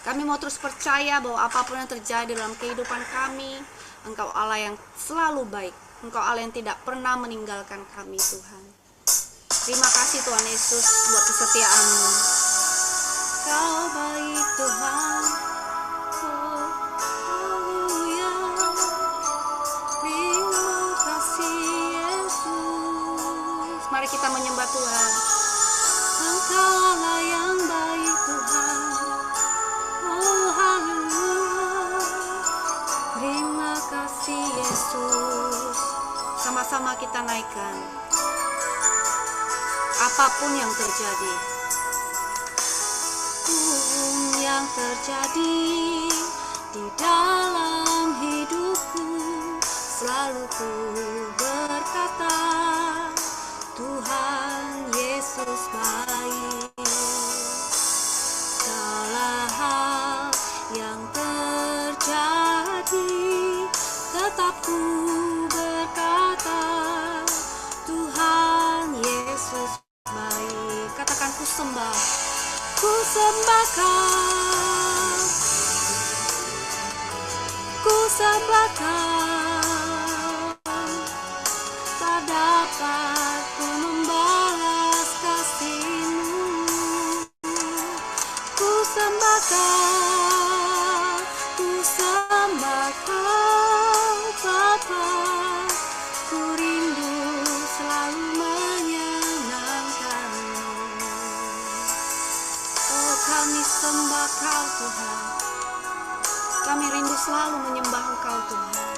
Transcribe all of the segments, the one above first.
Kami mau terus percaya bahwa apapun yang terjadi dalam kehidupan kami, Engkau Allah yang selalu baik. Engkau Allah yang tidak pernah meninggalkan kami, Tuhan. Terima kasih Tuhan Yesus buat kesetiaan-Mu. Kau baik Tuhan. Oh, haleluya. Terima kasih Yesus. Mari kita menyembah Tuhan. Engkau Allah yang baik Tuhan. Oh, haleluya. Terima kasih Yesus. Sama-sama kita naikkan. Apapun yang terjadi, yang terjadi di dalam hidupku, selalu ku berkata, Tuhan Yesus baik. Segala hal yang terjadi, tetap ku berkata, Tuhan Yesus baik. Katakan ku sembah, ku sembahkan, ku sembahkan. Tak dapat ku membalas kasih-Mu. Ku sembahkan, ku sembahkan Bapa. Ku rindu selalu menyenangkan-Mu. Oh, kami sembah Kau Tuhan. Kami rindu selalu menyembah Engkau Tuhan.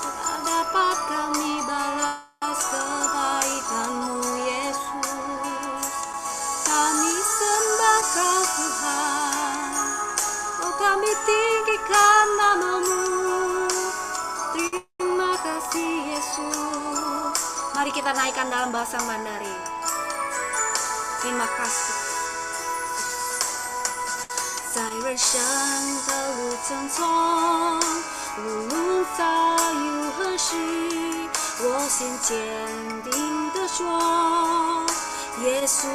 Tak dapat kami balas kebaikan-Mu Yesus. Kami sembah Kau Tuhan. Oh, kami tinggikan nama-Mu. Terima kasih Yesus. Mari kita naikkan dalam bahasa Mandarin. Terima kasih. 在人生的路程中，无论遭遇何时，我心坚定地说，耶稣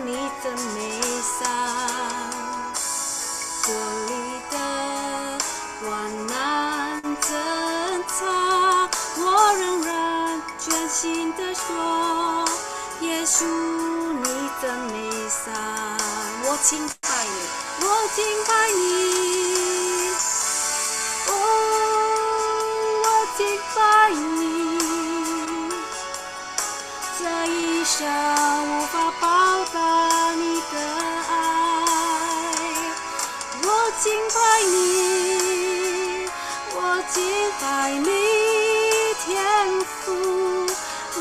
你真美善。这里的患难挣扎，我仍然全心地说，耶稣你真美善。我敬拜你，我敬拜你，哦，我敬拜你。这一生无法报答你的爱，我敬拜你，我敬拜你，天父，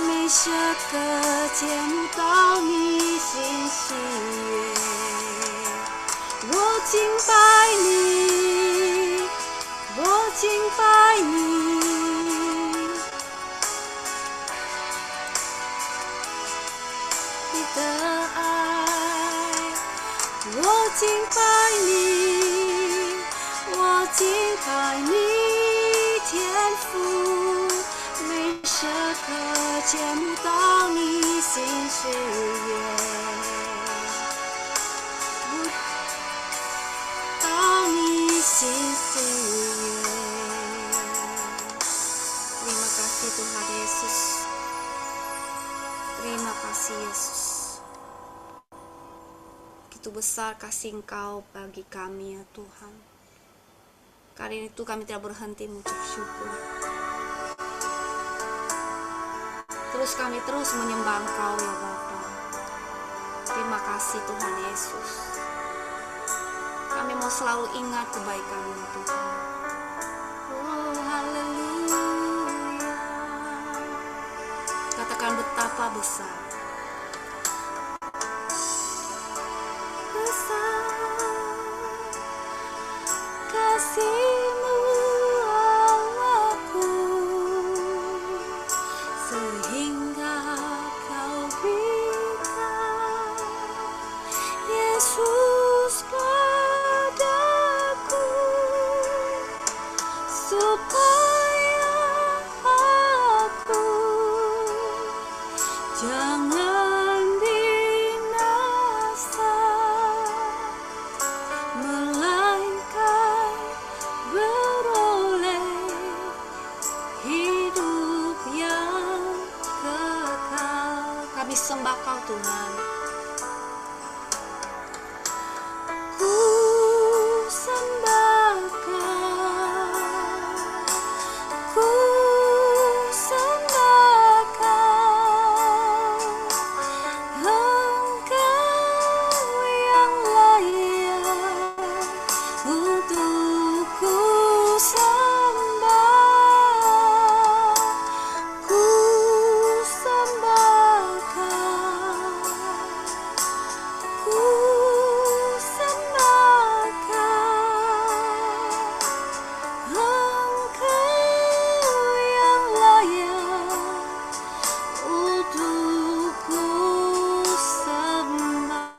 每时刻见不到你心喜悦。我敬拜你，我敬拜你，你的爱。我敬拜你，我敬拜你，天父，每时刻见不到你心喜悦。Terima kasih Tuhan Yesus. Terima kasih Yesus. Begitu besar kasih Engkau bagi kami ya Tuhan. Karena itu kami tidak berhenti mengucap syukur. Kami terus menyembah Engkau ya Bapa. Terima kasih Tuhan Yesus. Kami mau selalu ingat kebaikan-Mu Tuhan. Oh, haleluya. Katakan betapa besar. Besar kasih-Mu Allahku, sehingga Kau berikan Yesus padaku, supaya aku jangan kami sembah Kau Tuhan. Ku sembah Kau, ku sembah Kau, Engkau yang layak untuk ku sembah. Ku sembah Kau, ku sembah Kau, Engkau yang layak untuk ku sembah.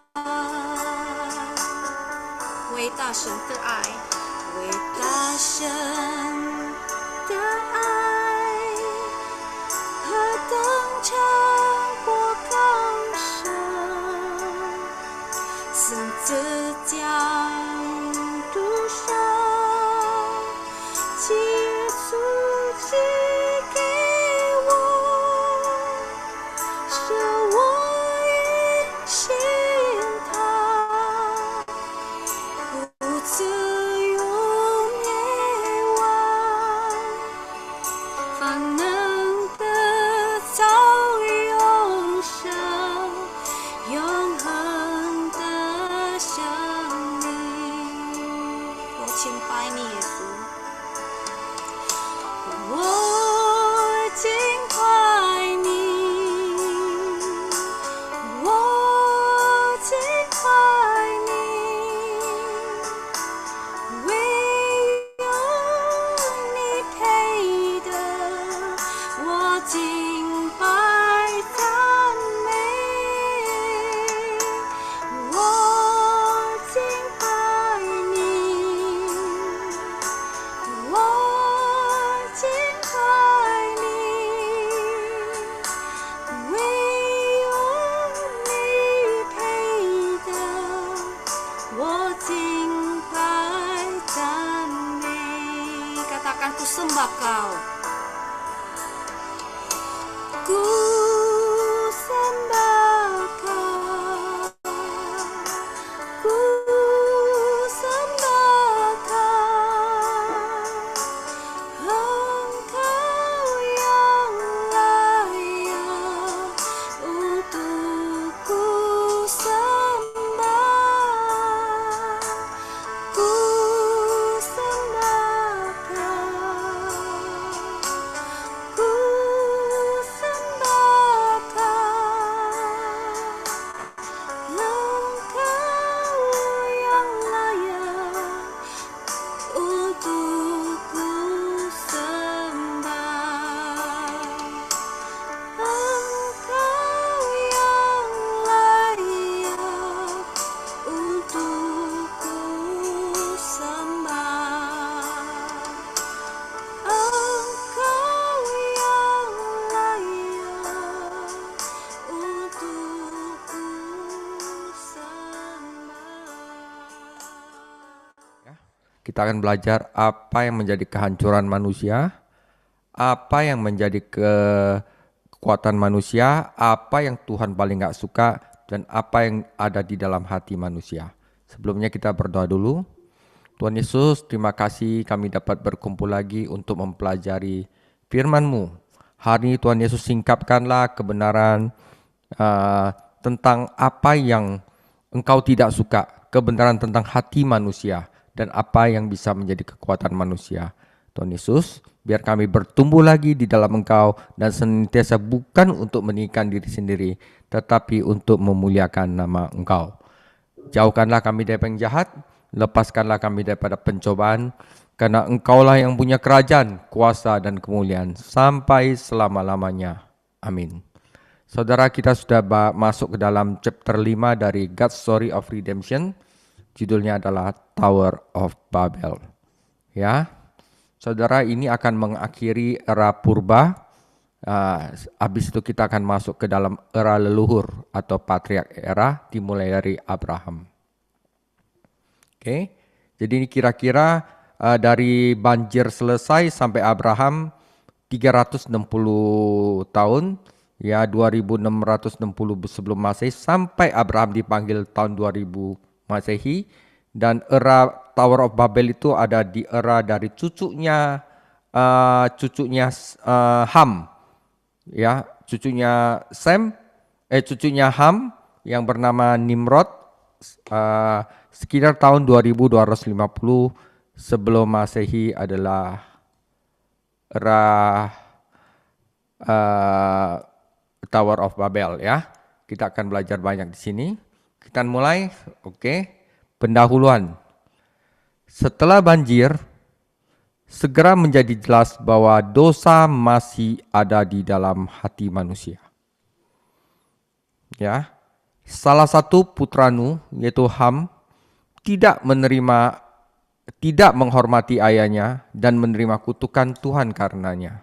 伟大神的爱，伟大神的爱，何等长过高山，甚至将独生寄出寄给我，使我因信他不至永灭亡，反能得着永生，永恒的生命。我敬拜你，耶稣。我敬拜你，我敬拜你，唯有你配得我敬拜赞美。我敬拜你，我敬拜你，唯有你配得我敬拜赞美。Katakan ku sembah Kau, ku sembah Kau, ku sembah Kau, Engkau yang layak untuk ku sembah. Ku sembah Kau, ku sembah Kau, Engkau yang layak untuk ku sembah. Engkau yang layak untuk ku sembah. Engkau yang layak untuk ku sembah. Ya, kita akan belajar apa yang menjadi kehancuran manusia, apa yang menjadi kekuatan manusia, apa yang Tuhan paling gak suka, dan apa yang ada di dalam hati manusia. Sebelumnya kita berdoa dulu. Tuhan Yesus, terima kasih kami dapat berkumpul lagi untuk mempelajari firman-Mu. Hari ini Tuhan Yesus singkapkanlah kebenaran tentang apa yang Engkau tidak suka, kebenaran tentang hati manusia, dan apa yang bisa menjadi kekuatan manusia. Tuhan Yesus, biar kami bertumbuh lagi di dalam Engkau dan senantiasa bukan untuk meninggikan diri sendiri, tetapi untuk memuliakan nama Engkau. Jauhkanlah kami dari yang jahat, lepaskanlah kami daripada pencobaan, karena Engkaulah yang punya kerajaan, kuasa dan kemuliaan sampai selama-lamanya. Amin. Saudara, kita sudah masuk ke dalam chapter 5 dari God's Story of Redemption. Judulnya adalah Tower of Babel. Ya, saudara, ini akan mengakhiri era purba. Habis itu kita akan masuk ke dalam era leluhur atau patriark era, dimulai dari Abraham. Oke, jadi ini kira-kira dari banjir selesai sampai Abraham 360 tahun. ya 2660 sebelum Masehi sampai Abraham dipanggil tahun 2000 Masehi, dan era Tower of Babel itu ada di era dari cucunya Ham, ya, cucunya Ham yang bernama Nimrod, sekitar tahun 2250 sebelum Masehi adalah era Tower of Babel, ya. Kita akan belajar banyak di sini. Kita mulai, pendahuluan. Setelah banjir, segera menjadi jelas bahwa dosa masih ada di dalam hati manusia. Ya, salah satu putra Nuh, yaitu Ham, tidak menghormati ayahnya dan menerima kutukan Tuhan karenanya.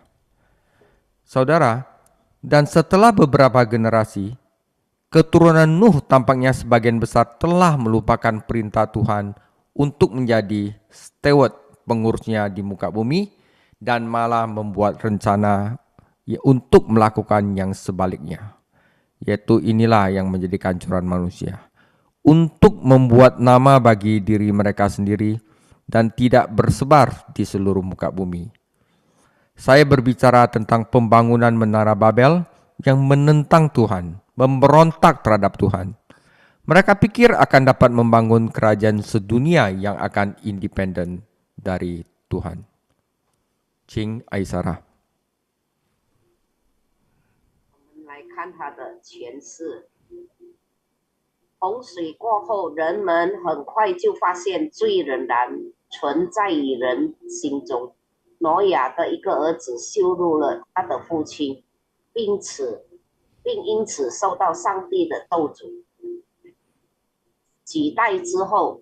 Saudara, dan setelah beberapa generasi, keturunan Nuh tampaknya sebagian besar telah melupakan perintah Tuhan untuk menjadi steward, pengurusnya di muka bumi, dan malah membuat rencana untuk melakukan yang sebaliknya. Yaitu inilah yang menjadi kehancuran manusia. Untuk membuat nama bagi diri mereka sendiri dan tidak bersebar di seluruh muka bumi. Saya berbicara tentang pembangunan Menara Babel yang menentang Tuhan, memberontak terhadap Tuhan. Mereka pikir akan dapat membangun kerajaan sedunia yang akan independen dari Tuhan. Ching Aisara. 来看他的诠释。洪水过后，人们很快就发现罪仍然存在于人心中。挪亚的一个儿子羞辱了他的父亲，并因此受到上帝的咒诅。几代之后，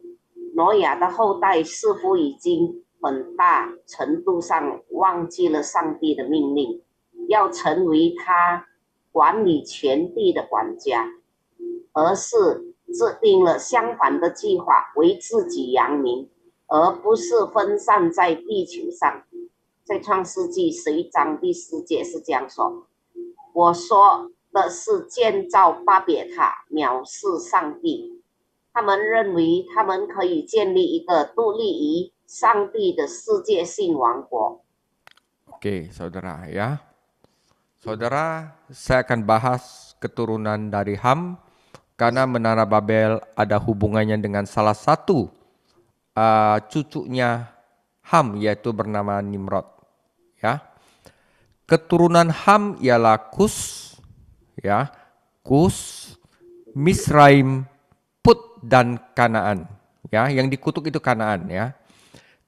挪亚的后代似乎已经很大程度上忘记了上帝的命令，要成为他管理全地的管家，而是制定了相反的计划，为自己扬名，而不是分散在地球上。在创世纪11章第4节是这样说：我说的是建造巴别塔，藐视上帝。他们认为他们可以建立一个独立于上帝的世界性王国。 Oke, saudara ya. Saudara, saya akan bahas keturunan dari Ham karena Menara Babel ada hubungannya dengan salah satu cucunya Ham, yaitu bernama Nimrod. Ya, keturunan Ham ialah Kus, ya, Kus, Misraim, Put dan Kanaan. Ya, yang dikutuk itu Kanaan. Ya,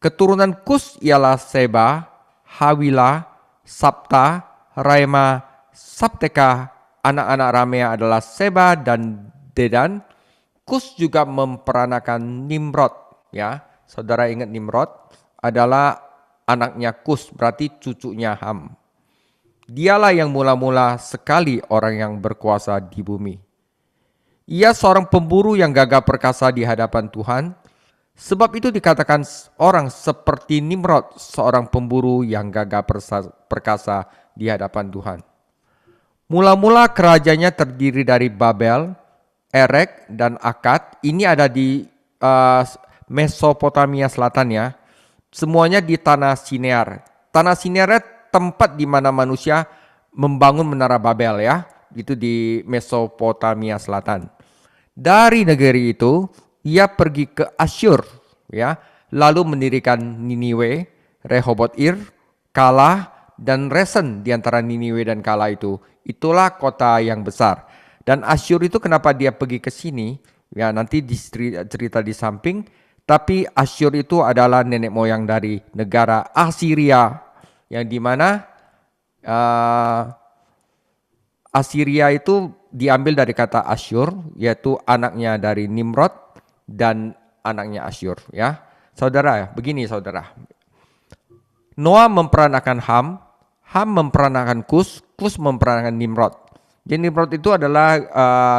keturunan Kus ialah Seba, Hawila, Sabta, Raima, Sabteka. Anak-anak Ramea adalah Seba dan Dedan. Kus juga memperanakan Nimrod. Ya, saudara ingat Nimrod adalah anaknya Kus, berarti cucunya Ham. Dialah yang mula-mula sekali orang yang berkuasa di bumi. Ia seorang pemburu yang gagah perkasa di hadapan Tuhan. Sebab itu dikatakan orang seperti Nimrod, seorang pemburu yang gagah perkasa di hadapan Tuhan. Mula-mula kerajaannya terdiri dari Babel, Erek, dan Akkad. Ini ada di Mesopotamia Selatan, ya. Semuanya di Tanah Sinear. Tanah Sinear tempat di mana manusia membangun Menara Babel, ya. Itu di Mesopotamia Selatan. Dari negeri itu, ia pergi ke Asyur, ya. Lalu mendirikan Niniwe, Rehoboth-ir, Kala, dan Resen di antara Niniwe dan Kala itu. Itulah kota yang besar. Dan Asyur itu kenapa dia pergi ke sini? Ya, nanti cerita di samping. Tapi Asyur itu adalah nenek moyang dari negara Assyria, yang dimana Assyria itu diambil dari kata Asyur, yaitu anaknya dari Nimrod dan anaknya Asyur. Ya, saudara, begini saudara. Noah memperanakan Ham, Ham memperanakan Kus, Kus memperanakan Nimrod. Jadi Nimrod itu adalah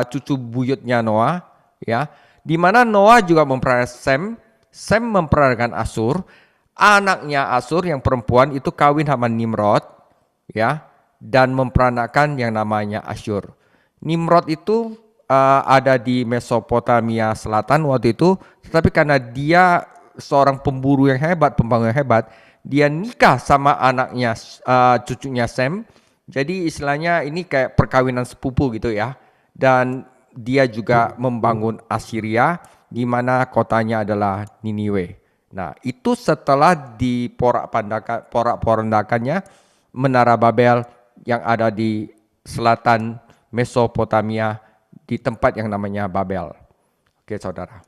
cucu buyutnya Noah, ya. Di mana Noah juga memperanakan Sem, Sem memperanakan Asur, anaknya Asur yang perempuan itu kawin sama Nimrod, ya. dan memperanakan yang namanya Asyur. Nimrod itu ada di Mesopotamia Selatan waktu itu, tetapi karena dia seorang pemburu yang hebat, pembangun yang hebat, dia nikah sama anaknya, cucunya Sem. Jadi istilahnya ini kayak perkawinan sepupu gitu ya. Dan dia juga membangun Assyria, di mana kotanya adalah Niniwe. Nah, itu setelah diporak-porandakannya Menara Babel yang ada di selatan Mesopotamia di tempat yang namanya Babel. Oke, saudara.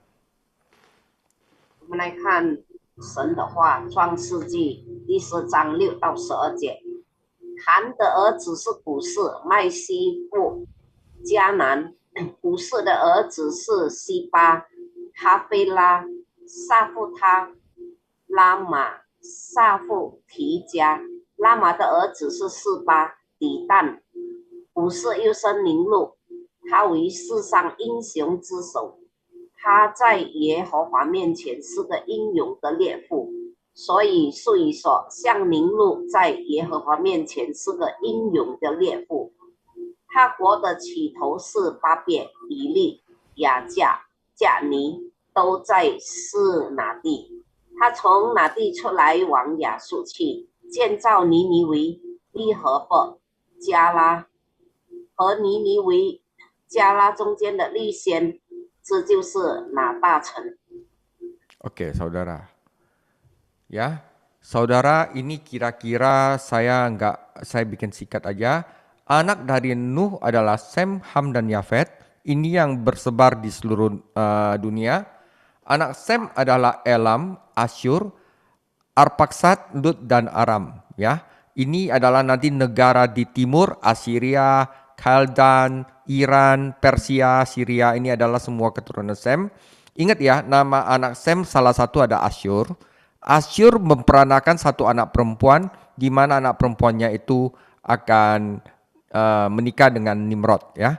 我们来看神的话，《创世纪》第10章6到12节。含的儿子是古士、麦西布、迦南；古士的儿子是西巴、哈菲拉、萨富他、拉玛、萨富提加。拉玛的儿子是示巴、底但。古士又生宁禄，他为世上英雄之首。他在耶和华面前是个英勇的烈妇，所以术语说，像宁禄在耶和华面前是个英勇的烈妇。他国的起头是巴别、以利、雅加、加尼，都在示拿地。他从拿地出来往亚述去，建造尼尼微、利和伯、加拉和尼尼微、加拉中间的利先。这就是拿大城。Oke, saudara. Ya, saudara, ini kira-kira saya bikin sikat aja. Anak dari Nuh adalah Sem, Ham, dan Yafet. Ini yang bersebar di seluruh dunia. Anak Sem adalah Elam, Asyur, Arpaksad, Lut, dan Aram. Ya, ini adalah nanti negara di timur, Assyria, Kaldan, Iran, Persia, Syria, ini adalah semua keturunan Sem. Ingat ya, nama anak Sem salah satu ada Asyur. Asyur memperanakan satu anak perempuan, di mana anak perempuannya itu akan menikah dengan Nimrod. Ya,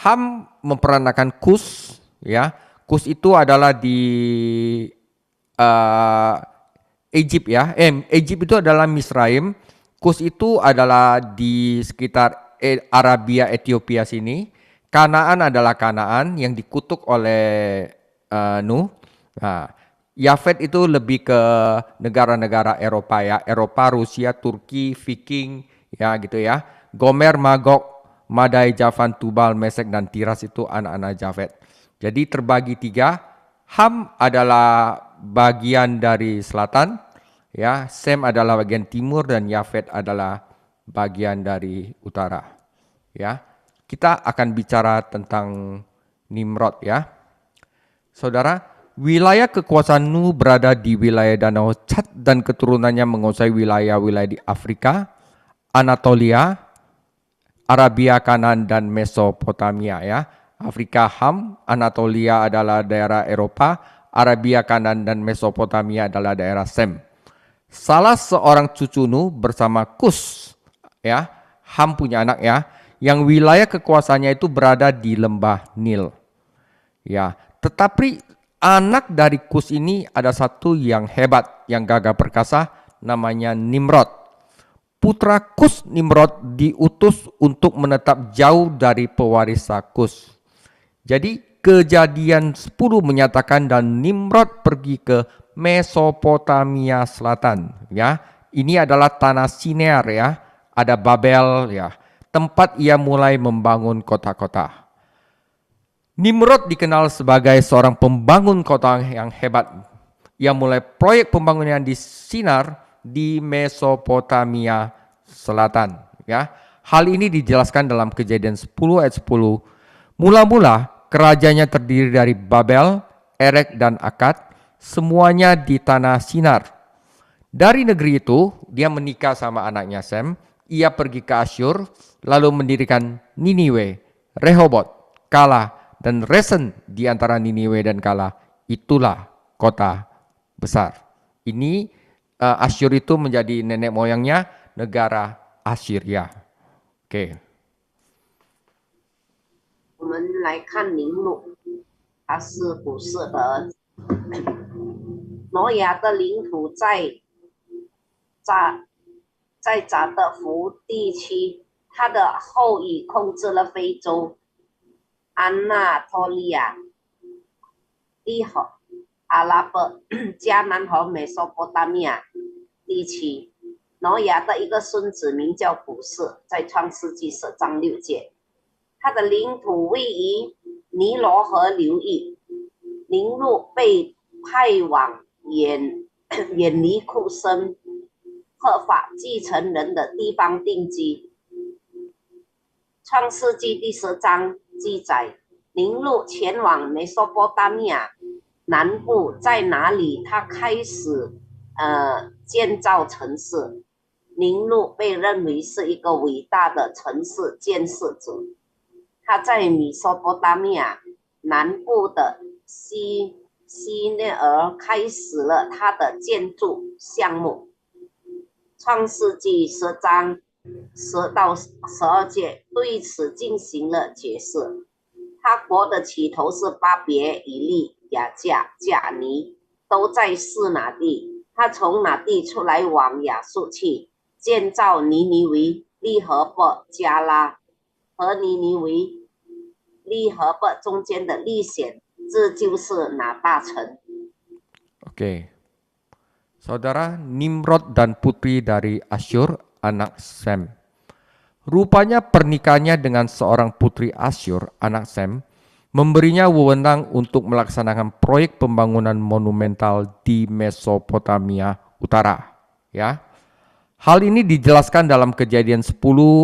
Ham memperanakan Kus. Ya, Kus itu adalah di Egypt ya. Egypt itu adalah Misraim. Kus itu adalah di sekitar Arabia, Ethiopia sini. Kanaan adalah Kanaan yang dikutuk oleh Nuh. Nah, Yafet itu lebih ke negara-negara Eropa ya. Eropa, Rusia, Turki, Viking ya gitu ya. Gomer, Magog, Madai, Javan, Tubal, Mesek, dan Tiras itu anak-anak Yafet. Jadi terbagi 3. Ham adalah bagian dari selatan. Ya, Sem adalah bagian timur dan Yafet adalah bagian dari utara. Ya, kita akan bicara tentang Nimrod ya. Saudara, wilayah kekuasaan Nuh berada di wilayah Danau Chad dan keturunannya menguasai wilayah-wilayah di Afrika, Anatolia, Arabia Kanan, dan Mesopotamia ya. Afrika Ham, Anatolia adalah daerah Eropa, Arabia Kanan dan Mesopotamia adalah daerah Sem. Salah seorang cucu Nuh bersama Kus ya, Ham punya anak ya, yang wilayah kekuasaannya itu berada di lembah Nil. Ya, tetapi anak dari Kus ini ada satu yang hebat, yang gagah perkasa, namanya Nimrod. Putra Kus, Nimrod, diutus untuk menetap jauh dari pewaris Kus. Jadi Kejadian 10 menyatakan dan Nimrod pergi ke Mesopotamia Selatan. Ya, ini adalah tanah Sinear ya. Ada Babel ya, tempat ia mulai membangun kota-kota. Nimrod dikenal sebagai seorang pembangun kota yang hebat. Ia mulai proyek pembangunan di Sinar di Mesopotamia Selatan. Ya, hal ini dijelaskan dalam Kejadian 10 ayat 10. Mula-mula kerajaannya terdiri dari Babel, Erek, dan Akad, semuanya di tanah Sinar. Dari negeri itu, dia menikah sama anaknya Sem. Ia pergi ke Asyur, lalu mendirikan Niniwe, Rehobot, Kala, dan Resen di antara Niniwe dan Kala. Itulah kota besar. Ini Asyur itu menjadi nenek moyangnya negara Assyria. Oke. 我们来看宁禄，他是古士的儿子。挪亚的领土在扎德福地区，他的后裔控制了非洲、安纳托利亚、地和阿拉伯、迦南和美索不达米亚地区。挪亚的一个孙子名叫古士，在创世纪10章6节，他的领土位于尼罗河流域。宁禄被派往远离库森合法继承人的地方定居。创世纪第10章记载，宁禄前往美索不达米亚南部，在哪里他开始建造城市。宁禄被认为是一个伟大的城市建设者，他在美索不达米亚南部的西内尔开始了他的建筑项目。创世纪10章10到12节对此进行了解释。他国的起头是巴别、以利、亚甲、贾尼，都在示拿地。他从哪地出来往亚述去，建造尼尼微、利和伯、加拉和尼尼微、利和伯中间的历险，这就是哪大城。Oke. Saudara, Nimrod dan putri dari Asyur, anak Sem. Rupanya pernikahannya dengan seorang putri Asyur, anak Sem, memberinya wewenang untuk melaksanakan proyek pembangunan monumental di Mesopotamia Utara. Ya, hal ini dijelaskan dalam Kejadian 10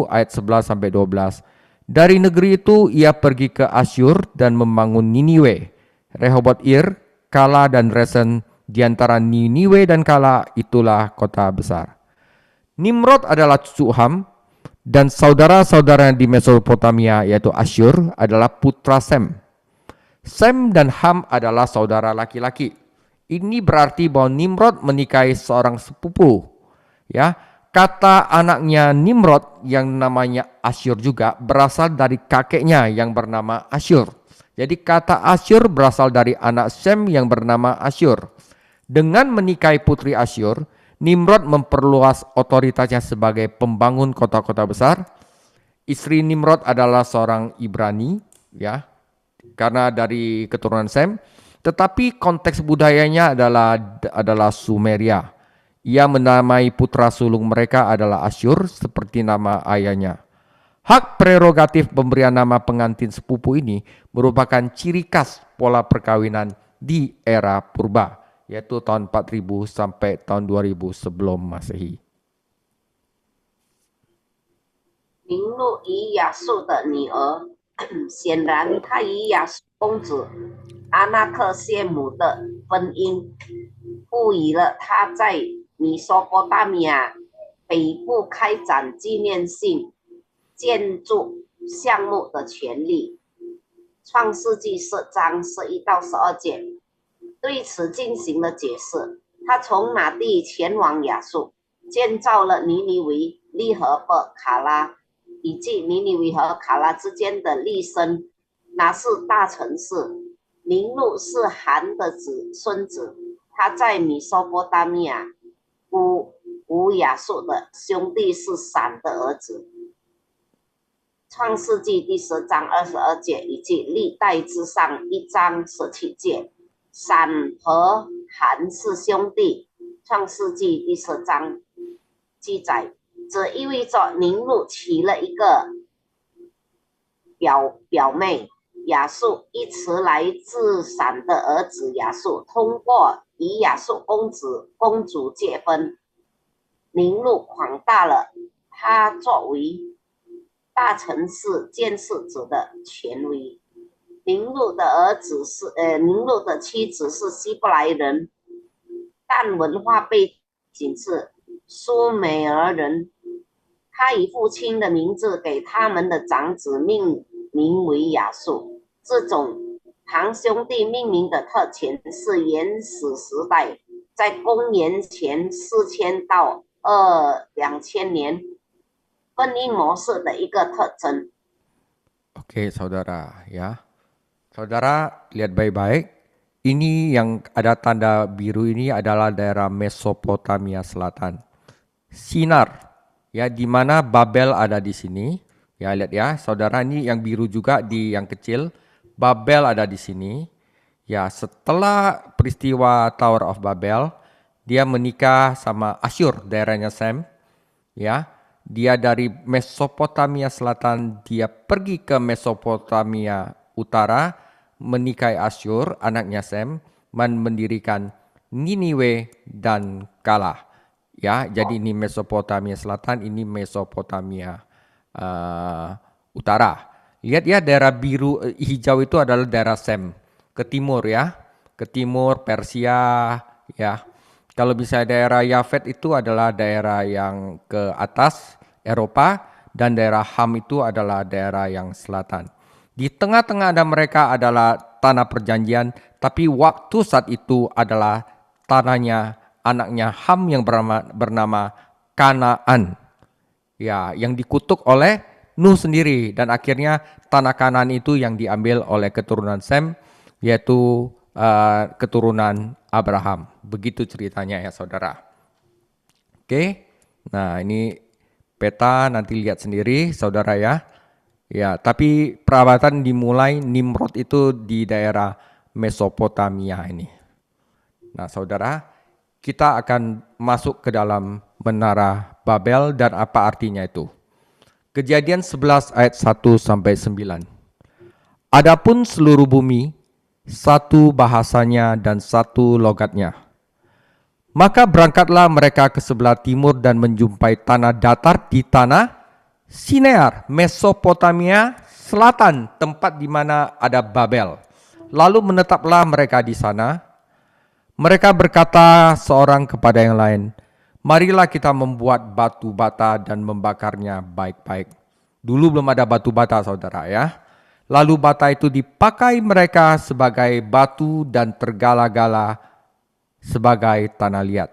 ayat 11 sampai 12. Dari negeri itu ia pergi ke Asyur dan membangun Niniwe, Rehoboth Ir, Kala dan Resen. Di antara Niniwe dan Kala itulah kota besar. Nimrod adalah cucu Ham, dan saudara-saudaranya di Mesopotamia yaitu Asyur adalah putra Sem. Sem dan Ham adalah saudara laki-laki. Ini berarti bahwa Nimrod menikahi seorang sepupu. Ya, kata anaknya Nimrod yang namanya Asyur juga berasal dari kakeknya yang bernama Asyur. Jadi kata Asyur berasal dari anak Sem yang bernama Asyur. Dengan menikahi putri Asyur, Nimrod memperluas otoritasnya sebagai pembangun kota-kota besar. Istri Nimrod adalah seorang Ibrani, ya, karena dari keturunan Sem. Tetapi konteks budayanya adalah Sumeria. Ia menamai putra sulung mereka adalah Asyur seperti nama ayahnya. Hak prerogatif pemberian nama pengantin sepupu ini merupakan ciri khas pola perkawinan di era purba, yaitu tahun 4000 sampai tahun 2000 sebelum Masehi. 宁禄与亚述的女儿，显然他与亚述公子阿那克谢姆的婚姻，赋予了他在米索波大米亚北部开展纪念性建筑项目的权利。创世纪10章11到12节对此进行了解释。他从哪地前往亚述，建造了尼尼微、利和伯、卡拉，以及尼尼微和卡拉之间的利申，那是大城市。宁禄是含的孙子，他在米索波大米亚古亚述的兄弟是闪的儿子。创世纪第10章22节以及历代之上1章17节，闪和含是兄弟。创世纪第10章记载，这意味着宁禄娶了一个表妹亚述，一词来自闪的儿子亚述，通过与亚述公主结婚。宁禄扩大了他作为大城市建设者的权威。宁禄的妻子是希伯来人，但文化背景是苏美尔人。他以父亲的名字给他们的长子命名为亚述。这种堂兄弟命名的特权是原始时代，在公元前4000到2000年婚姻模式的一个特征。Oke, saudara, ya. Saudara, lihat baik-baik. Ini yang ada tanda biru ini adalah daerah Mesopotamia Selatan. Sinar, Ya, di mana Babel ada di sini. Ya, lihat ya, saudara, ini yang biru juga di yang kecil. Babel ada di sini. Ya, setelah peristiwa Tower of Babel, dia menikah sama Asyur, daerahnya Sem. Ya, dia dari Mesopotamia Selatan, dia pergi ke Mesopotamia Utara, menikahi Asyur, anaknya Sem, dan mendirikan Niniwe dan Kalah. Ya, jadi ini Mesopotamia Selatan, ini Mesopotamia Utara. Lihat ya, daerah biru hijau itu adalah daerah Sem, ke timur ya, ke timur Persia ya. Kalau misalnya daerah Yafet itu adalah daerah yang ke atas Eropa, dan daerah Ham itu adalah daerah yang selatan. Di tengah-tengah ada mereka adalah tanah perjanjian, tapi waktu saat itu adalah tanahnya anaknya Ham yang bernama Kanaan. Ya, yang dikutuk oleh Nuh sendiri, dan akhirnya tanah Kanaan itu yang diambil oleh keturunan Sem, yaitu keturunan Abraham. Begitu ceritanya ya saudara. Oke, nah ini peta, nanti lihat sendiri saudara ya. Ya, tapi perabatan dimulai Nimrod itu di daerah Mesopotamia ini. Nah saudara, kita akan masuk ke dalam menara Babel dan apa artinya itu. Kejadian 11 ayat 1 sampai 9. Adapun seluruh bumi, satu bahasanya dan satu logatnya. Maka berangkatlah mereka ke sebelah timur dan menjumpai tanah datar di tanah Sinear, Mesopotamia Selatan, tempat di mana ada Babel. Lalu menetaplah mereka di sana. Mereka berkata seorang kepada yang lain, marilah kita membuat batu bata dan membakarnya baik-baik. Dulu belum ada batu bata saudara ya. Lalu bata itu dipakai mereka sebagai batu dan tergala-gala sebagai tanah liat.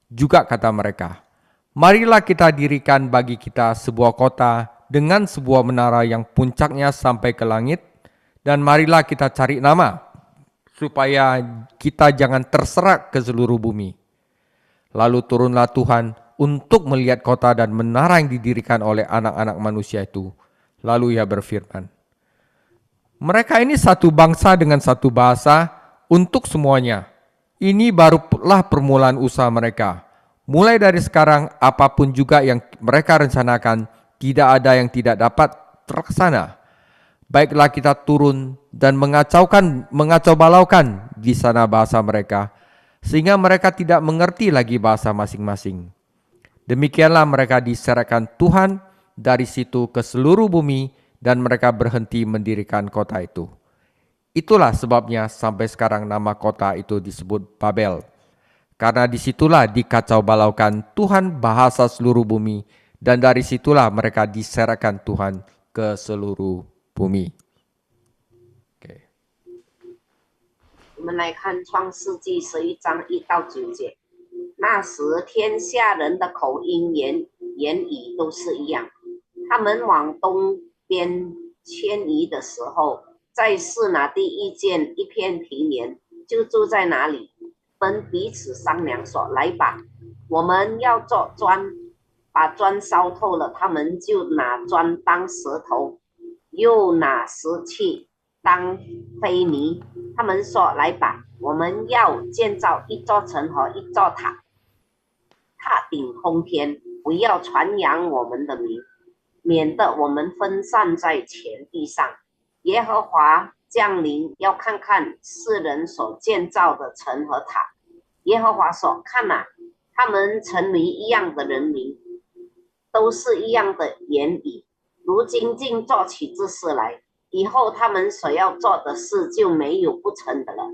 Juga kata mereka, marilah kita dirikan bagi kita sebuah kota dengan sebuah menara yang puncaknya sampai ke langit, dan marilah kita cari nama, supaya kita jangan terserak ke seluruh bumi. Lalu turunlah Tuhan untuk melihat kota dan menara yang didirikan oleh anak-anak manusia itu. Lalu ia berfirman, mereka ini satu bangsa dengan satu bahasa untuk semuanya. Ini barulah permulaan usaha mereka. Mulai dari sekarang, apapun juga yang mereka rencanakan, tidak ada yang tidak dapat terlaksana. Baiklah kita turun dan mengacau balaukan di sana bahasa mereka, sehingga mereka tidak mengerti lagi bahasa masing-masing. Demikianlah mereka diserahkan Tuhan dari situ ke seluruh bumi, dan mereka berhenti mendirikan kota itu. Itulah sebabnya sampai sekarang nama kota itu disebut Babel. Karena disitulah dikacau balaukan Tuhan bahasa seluruh bumi, dan dari situlah mereka diserahkan Tuhan ke seluruh bumi. 我们来看创世纪11章1到9节。那时天下人的口音言语都是一样，他们往东边迁移的时候，在示拿地遇见一片平原，就住在那里，分彼此商量说：“来吧，我们要做砖，把砖烧透了，他们就拿砖当石头，又拿石器当灰泥。他们说：来吧，我们要建造一座城和一座塔，塔顶空天，不要传扬我们的名，免得我们分散在全地上。耶和华降临，要看看世人所建造的城和塔。耶和华说：看哪，他们成为一样的人民，都是一样的言语。如今竟做起这事来，以后他们所要做的事就没有不成的了。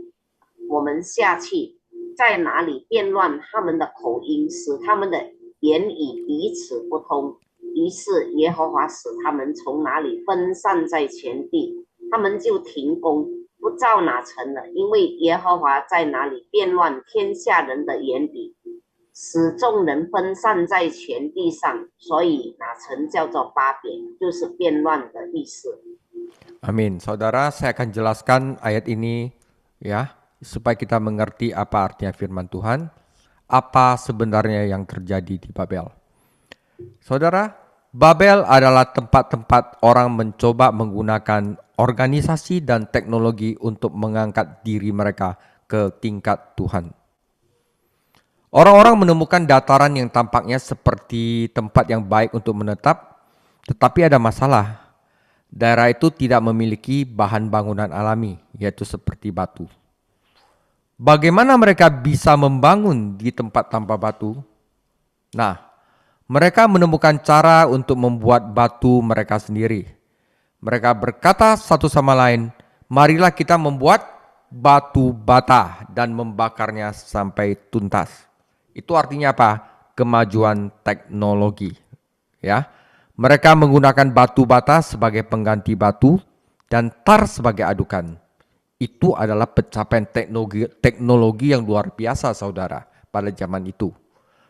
我们下去，在哪里变乱他们的口音，使他们的言语彼此不通。于是耶和华使他们从哪里分散在全地，他们就停工，不造哪城了，因为耶和华在哪里变乱天下人的言语，使众人分散在全地上，所以哪城叫做巴别，就是变乱的意思。 Amin. Saudara, saya akan jelaskan ayat ini ya, supaya kita mengerti apa artinya firman Tuhan, apa sebenarnya yang terjadi di Babel. Saudara, Babel adalah tempat-tempat orang mencoba menggunakan organisasi dan teknologi untuk mengangkat diri mereka ke tingkat Tuhan. Orang-orang menemukan dataran yang tampaknya seperti tempat yang baik untuk menetap, tetapi ada masalah. Daerah itu tidak memiliki bahan bangunan alami, yaitu seperti batu. Bagaimana mereka bisa membangun di tempat tanpa batu? Nah, mereka menemukan cara untuk membuat batu mereka sendiri. Mereka berkata satu sama lain, marilah kita membuat batu bata dan membakarnya sampai tuntas. Itu artinya apa? Kemajuan teknologi. Ya, mereka menggunakan batu bata sebagai pengganti batu dan tar sebagai adukan. Itu adalah pencapaian teknologi yang luar biasa, saudara, pada zaman itu.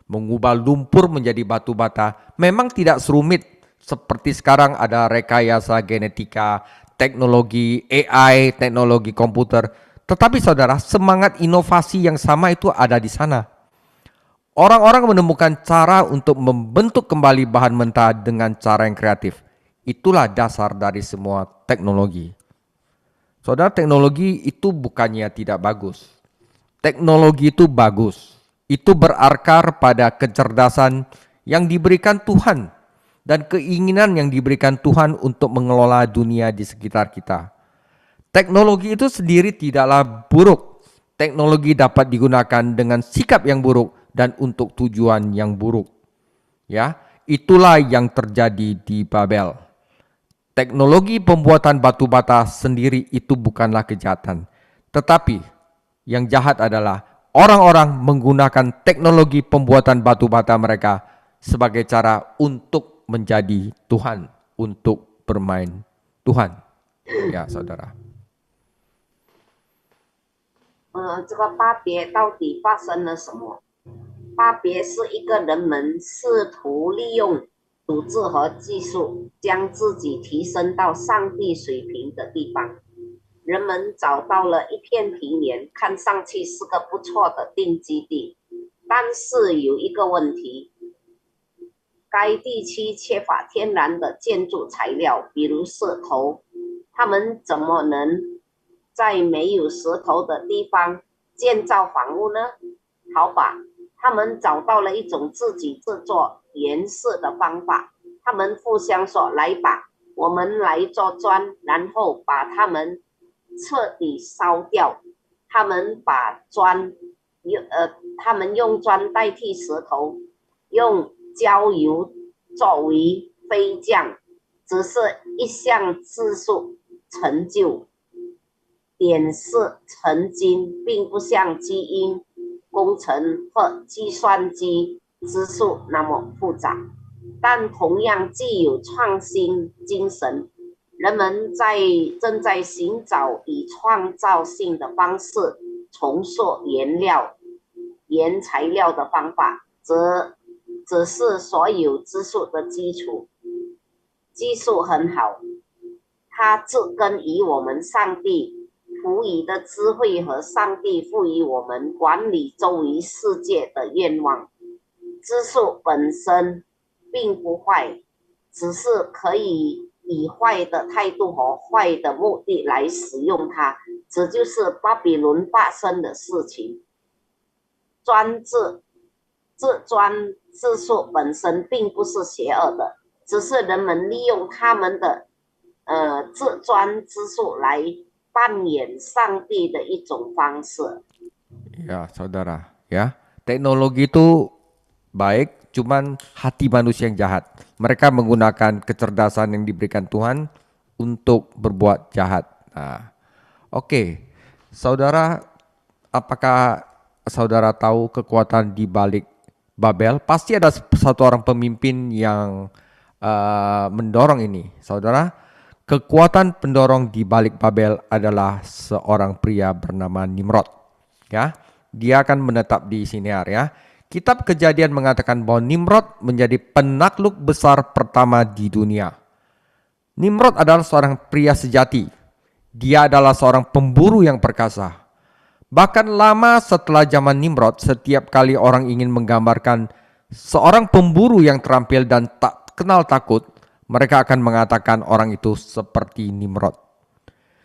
Mengubah lumpur menjadi batu bata memang tidak serumit seperti sekarang ada rekayasa genetika, teknologi AI, teknologi komputer. Tetapi saudara, semangat inovasi yang sama itu ada di sana. Orang-orang menemukan cara untuk membentuk kembali bahan mentah dengan cara yang kreatif. Itulah dasar dari semua teknologi. Saudara, teknologi itu bukannya tidak bagus. Teknologi itu bagus. Itu berakar pada kecerdasan yang diberikan Tuhan dan keinginan yang diberikan Tuhan untuk mengelola dunia di sekitar kita. Teknologi itu sendiri tidaklah buruk. Teknologi dapat digunakan dengan sikap yang buruk dan untuk tujuan yang buruk. Ya, itulah yang terjadi di Babel. Teknologi pembuatan batu bata sendiri itu bukanlah kejahatan. Tetapi yang jahat adalah orang-orang menggunakan teknologi pembuatan batu bata mereka sebagai cara untuk menjadi Tuhan, untuk bermain Tuhan. Ya, saudara. 这个巴别到底发生了什么？巴别是一个人们试图利用组织和技术将自己提升到上帝水平的地方。人们找到了一片平原，看上去是个不错的定居地，但是有一个问题，该地区缺乏天然的建筑材料，比如石头，他们怎么能在没有石头的地方建造房屋呢？好吧，他们找到了一种自己制作岩石的方法。他们互相说：“来吧，我们来做砖，然后把它们彻底烧掉。”他们用砖代替石头，用焦油作为飞匠，只是一项技术成就。点石成金，并不像基因工程或计算机之术那么复杂，但同样具有创新精神。人们正在寻找以创造性的方式重塑原材料的方法，只是所有技术的基础。技术很好，它植根于我们上帝赋予的智慧和上帝赋予我们管理周围世界的愿望。知识本身并不坏，只是可以以坏的态度和坏的目的来使用它，这就是巴比伦发生的事情。制砖技术本身并不是邪恶的，只是人们利用他们的制砖之术来扮演上帝的一种方式。 Ya, saudara, ya. Teknologi itu baik, cuman hati manusia yang jahat. Mereka menggunakan kecerdasan yang diberikan Tuhan untuk berbuat jahat. Nah, oke. Saudara, apakah saudara tahu kekuatan di balik Babel? Pasti ada satu orang pemimpin yang mendorong ini. Saudara, kekuatan pendorong di balik Babel adalah seorang pria bernama Nimrod. Ya, dia akan menetap di Sinear ya. Kitab Kejadian mengatakan bahwa Nimrod menjadi penakluk besar pertama di dunia. Nimrod adalah seorang pria sejati. Dia adalah seorang pemburu yang perkasa. Bahkan lama setelah zaman Nimrod, setiap kali orang ingin menggambarkan Seorang pemburu yang terampil dan tak kenal takut, mereka akan mengatakan orang itu seperti Nimrod.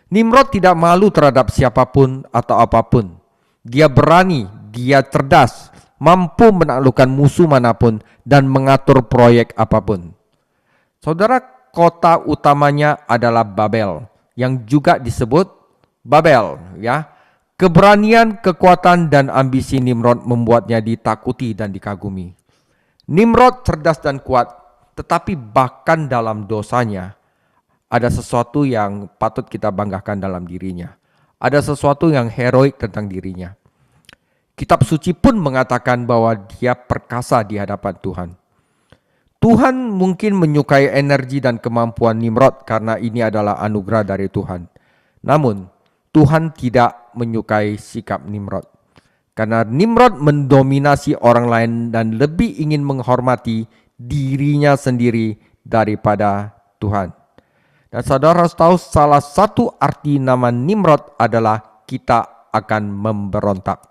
Nimrod tidak malu terhadap siapapun atau apapun. Dia berani, dia cerdas, mampu menaklukkan musuh manapun dan mengatur proyek apapun. Saudara, kota utamanya adalah Babel, yang juga disebut Babel, ya. Keberanian, kekuatan, dan ambisi Nimrod membuatnya ditakuti dan dikagumi. Nimrod cerdas dan kuat, tetapi bahkan dalam dosanya ada sesuatu yang patut kita banggakan dalam dirinya. Ada sesuatu yang heroik tentang dirinya. Kitab suci pun mengatakan bahwa dia perkasa di hadapan Tuhan. Tuhan mungkin menyukai energi dan kemampuan Nimrod karena ini adalah anugerah dari Tuhan. Namun, Tuhan tidak menyukai sikap Nimrod. Karena Nimrod mendominasi orang lain dan lebih ingin menghormati dirinya sendiri daripada Tuhan. Dan saudara harus tahu salah satu arti nama Nimrod adalah kita akan memberontak.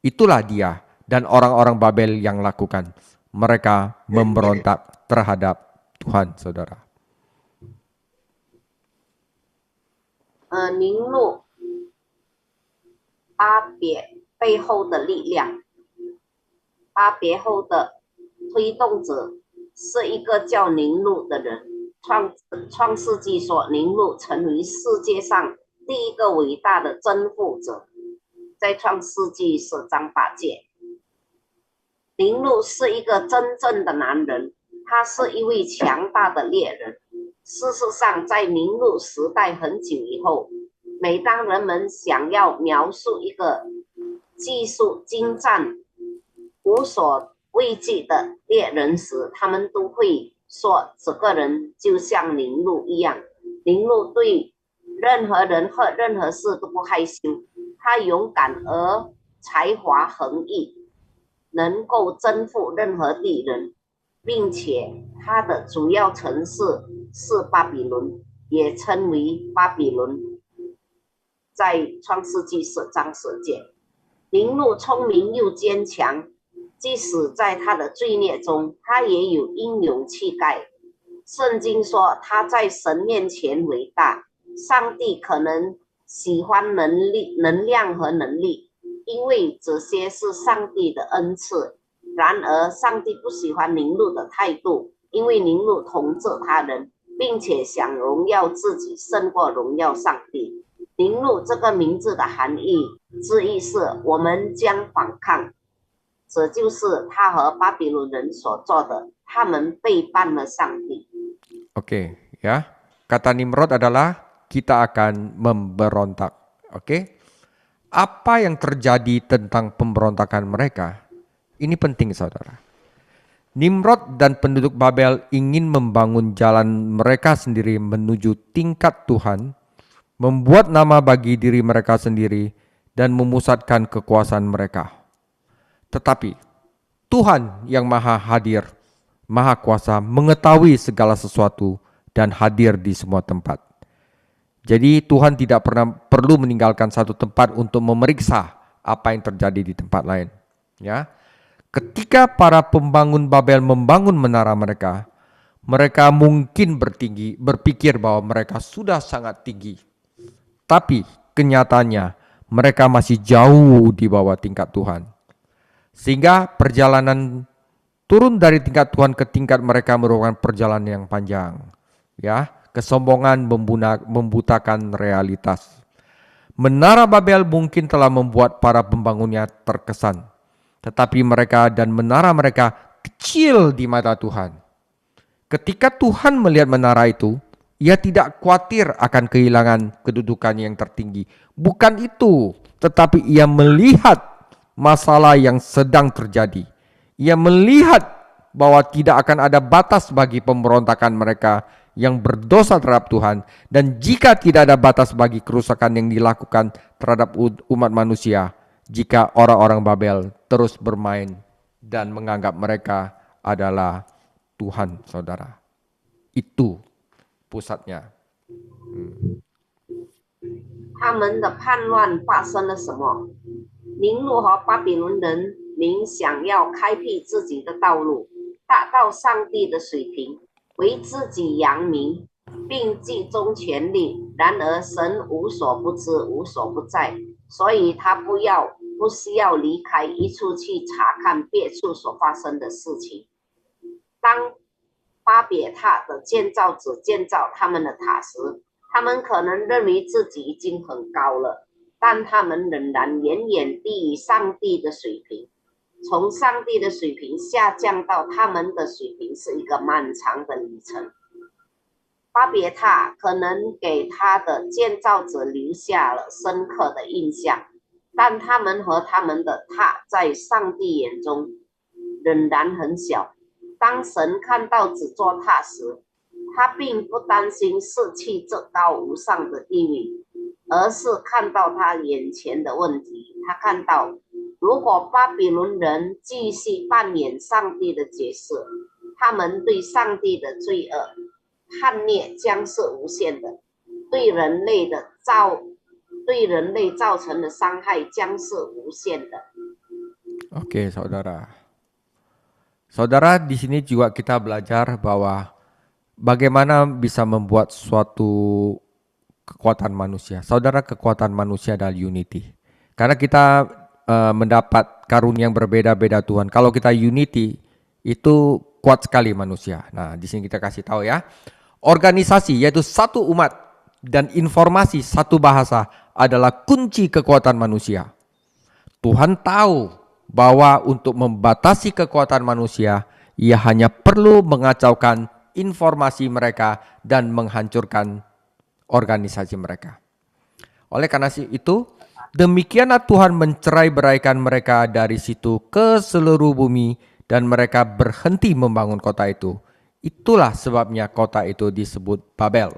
Itulah dia dan orang-orang Babel yang lakukan. Mereka memberontak terhadap Tuhan, saudara. 凝露巴别背后的力量，巴别后的推动者是一个叫宁路的人。创世纪说，宁路成为世界上第一个伟大的征服者，在创世纪10章8节。宁路是一个真正的男人，他是一位强大的猎人。事实上，在宁路时代很久以后，每当人们想要描述一个技术精湛、无所畏惧的猎人时，他们都会说这个人就像宁路一样。宁路对任何人和任何事都不害羞，他勇敢而才华横溢，能够征服任何敌人，并且他的主要城市是巴比伦，也称为巴比伦。在创世纪10章10节，宁路聪明又坚强，即使在他的罪孽中，他也有英勇气概。圣经说他在神面前伟大。上帝可能喜欢能量和能力，因为这些是上帝的恩赐。然而，上帝不喜欢宁路的态度，因为宁路统治他人，并且想荣耀自己胜过荣耀上帝。宁路这个名字的含义之一是我们将反抗，这就是他和巴比伦人所做的，他们背叛了上帝。Oke, ya. Kata Nimrod adalah kita akan memberontak. Oke. Apa yang terjadi tentang pemberontakan mereka? Ini penting, saudara. Nimrod dan penduduk Babel ingin membangun jalan mereka sendiri menuju tingkat Tuhan, membuat nama bagi diri mereka sendiri, dan memusatkan kekuasaan mereka. Tetapi Tuhan yang maha hadir, maha kuasa, mengetahui segala sesuatu dan hadir di semua tempat. Jadi Tuhan tidak pernah perlu meninggalkan satu tempat untuk memeriksa apa yang terjadi di tempat lain. Ya, ketika para pembangun Babel membangun menara mereka, mereka mungkin berpikir bahwa mereka sudah sangat tinggi. Tapi kenyataannya mereka masih jauh di bawah tingkat Tuhan. Sehingga perjalanan turun dari tingkat Tuhan ke tingkat mereka merupakan perjalanan yang panjang. Ya. Kesombongan membutakan realitas. Menara Babel mungkin telah membuat para pembangunnya terkesan, tetapi mereka dan menara mereka kecil di mata Tuhan. Ketika Tuhan melihat menara itu, ia tidak khawatir akan kehilangan kedudukannya yang tertinggi. Bukan itu, tetapi ia melihat masalah yang sedang terjadi. Ia melihat bahwa tidak akan ada batas bagi pemberontakan mereka yang berdosa terhadap Tuhan, dan jika tidak ada batas bagi kerusakan yang dilakukan terhadap umat manusia, jika orang-orang Babel terus bermain dan menganggap mereka adalah Tuhan, saudara. Itu pusatnya. 他们的叛乱发生了什么？宁路和巴比伦人民想要开辟自己的道路，达到上帝的水平，为自己扬名，并集中全力。然而神无所不知，无所不在，所以他不需要离开一处去查看别处所发生的事情。当巴别塔的建造者建造他们的塔时，他们可能认为自己已经很高了，但他们仍然远远低于上帝的水平。从上帝的水平下降到他们的水平是一个漫长的旅程。巴别塔可能给他的建造者留下了深刻的印象，但他们和他们的塔在上帝眼中仍然很小。当神看到这座塔时，他并不担心失去这高无上的地位，而是看到他眼前的问题。他看到，如果巴比伦人继续扮演上帝的角色，他们对上帝的罪恶叛逆将是无限的，对人类造成的伤害将是无限的。Oke, saudara. Saudara, di sini juga kita belajar bahwa bagaimana bisa membuat suatu kekuatan manusia. Saudara, kekuatan manusia adalah unity. Karena kita mendapat karunia yang berbeda-beda Tuhan. Kalau kita unity, itu kuat sekali manusia. Nah, di sini kita kasih tahu ya. Organisasi yaitu satu umat dan informasi satu bahasa adalah kunci kekuatan manusia. Tuhan tahu bahwa untuk membatasi kekuatan manusia, ia hanya perlu mengacaukan informasi mereka dan menghancurkan organisasi mereka. Oleh karena itu, demikianlah Tuhan mencerai-beraikan mereka dari situ ke seluruh bumi dan mereka berhenti membangun kota itu. Itulah sebabnya kota itu disebut Babel.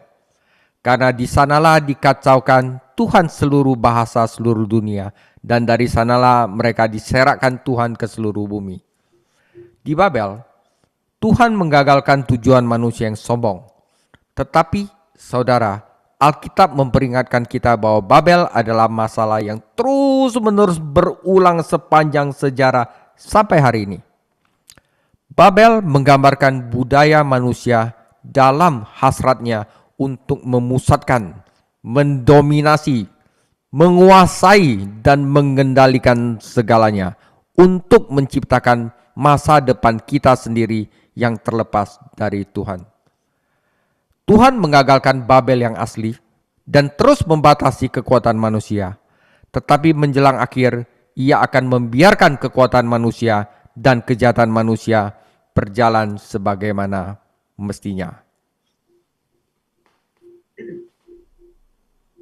Karena di sanalah dikacaukan Tuhan seluruh bahasa seluruh dunia, dan dari sanalah mereka diserakkan Tuhan ke seluruh bumi. Di Babel, Tuhan menggagalkan tujuan manusia yang sombong. Tetapi, saudara, Alkitab memperingatkan kita bahwa Babel adalah masalah yang terus-menerus berulang sepanjang sejarah sampai hari ini. Babel menggambarkan budaya manusia dalam hasratnya untuk memusatkan, mendominasi, menguasai, dan mengendalikan segalanya untuk menciptakan masa depan kita sendiri yang terlepas dari Tuhan. Tuhan mengagalkan Babel yang asli dan terus membatasi kekuatan manusia. Tetapi menjelang akhir, ia akan membiarkan kekuatan manusia dan kejahatan manusia berjalan sebagaimana mestinya.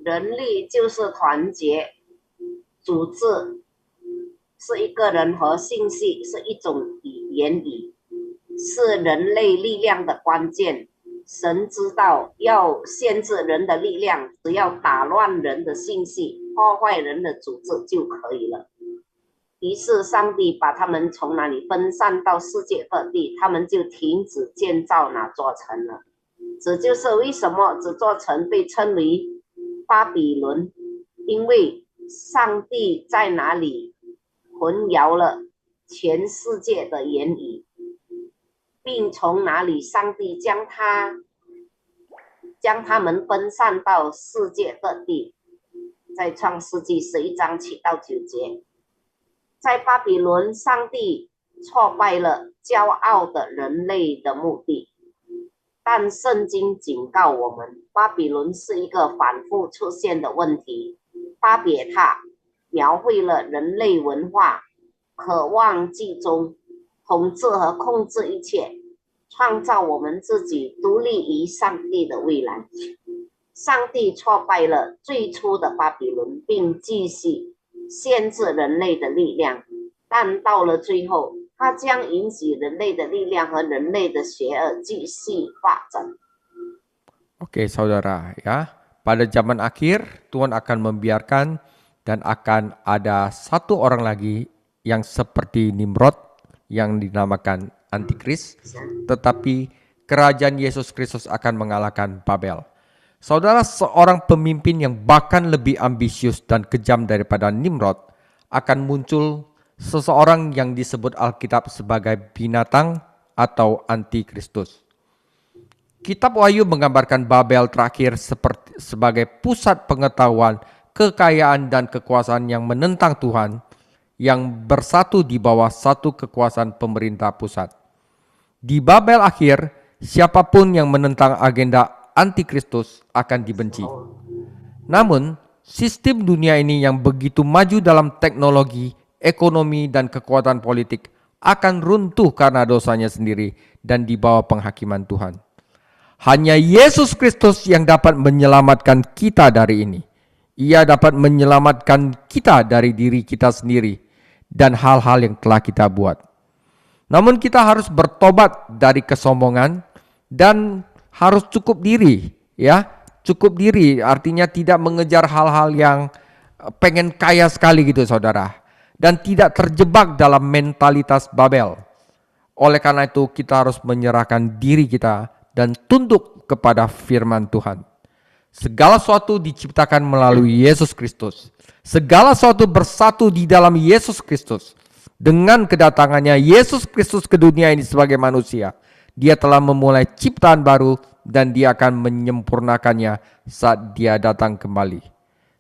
人力就是团结，组织是一个人和信息是一种言语，是人类力量的关键。神知道要限制人的力量，只要打乱人的信息，破坏人的组织就可以了。于是上帝把他们从那里分散到世界各地，他们就停止建造那座城了。这就是为什么这座城被称为巴比伦，因为上帝在哪里混淆了全世界的言语，并从哪里上帝将他们分散到世界各地。在创世纪11章7到9节，在巴比伦，上帝挫败了骄傲的人类的目的。但圣经警告我们，巴比伦是一个反复出现的问题。巴别塔描绘了人类文化渴望集中、统治和控制一切，创造我们自己独立于上帝的未来。上帝挫败了最初的巴比伦，并继续限制人类的力量，但到了最后，它将允许人类的力量和人类的邪恶继续发展。 Oke, saudara, ya. Pada zaman akhir, Tuhan akan membiarkan dan akan ada satu orang lagi yang seperti Nimrod yang dinamakan Antikris, tetapi kerajaan Yesus Kristus akan mengalahkan Babel. Saudara, seorang pemimpin yang bahkan lebih ambisius dan kejam daripada Nimrod akan muncul seseorang yang disebut Alkitab sebagai binatang atau antikristus. Kitab Wahyu menggambarkan Babel terakhir sebagai pusat pengetahuan, kekayaan, dan kekuasaan yang menentang Tuhan, yang bersatu di bawah satu kekuasaan pemerintah pusat. Di Babel akhir, siapapun yang menentang agenda antikristus akan dibenci. Namun, sistem dunia ini yang begitu maju dalam teknologi, ekonomi, dan kekuatan politik akan runtuh karena dosanya sendiri dan di bawah penghakiman Tuhan. Hanya Yesus Kristus yang dapat menyelamatkan kita dari ini. Ia dapat menyelamatkan kita dari diri kita sendiri dan hal-hal yang telah kita buat. Namun kita harus bertobat dari kesombongan dan harus cukup diri, ya. Cukup diri artinya tidak mengejar hal-hal yang pengen kaya sekali gitu, saudara. Dan tidak terjebak dalam mentalitas Babel. Oleh karena itu kita harus menyerahkan diri kita dan tunduk kepada firman Tuhan. Segala sesuatu diciptakan melalui Yesus Kristus. Segala sesuatu bersatu di dalam Yesus Kristus. Dengan kedatangannya Yesus Kristus ke dunia ini sebagai manusia, Dia telah memulai ciptaan baru dan Dia akan menyempurnakannya saat Dia datang kembali.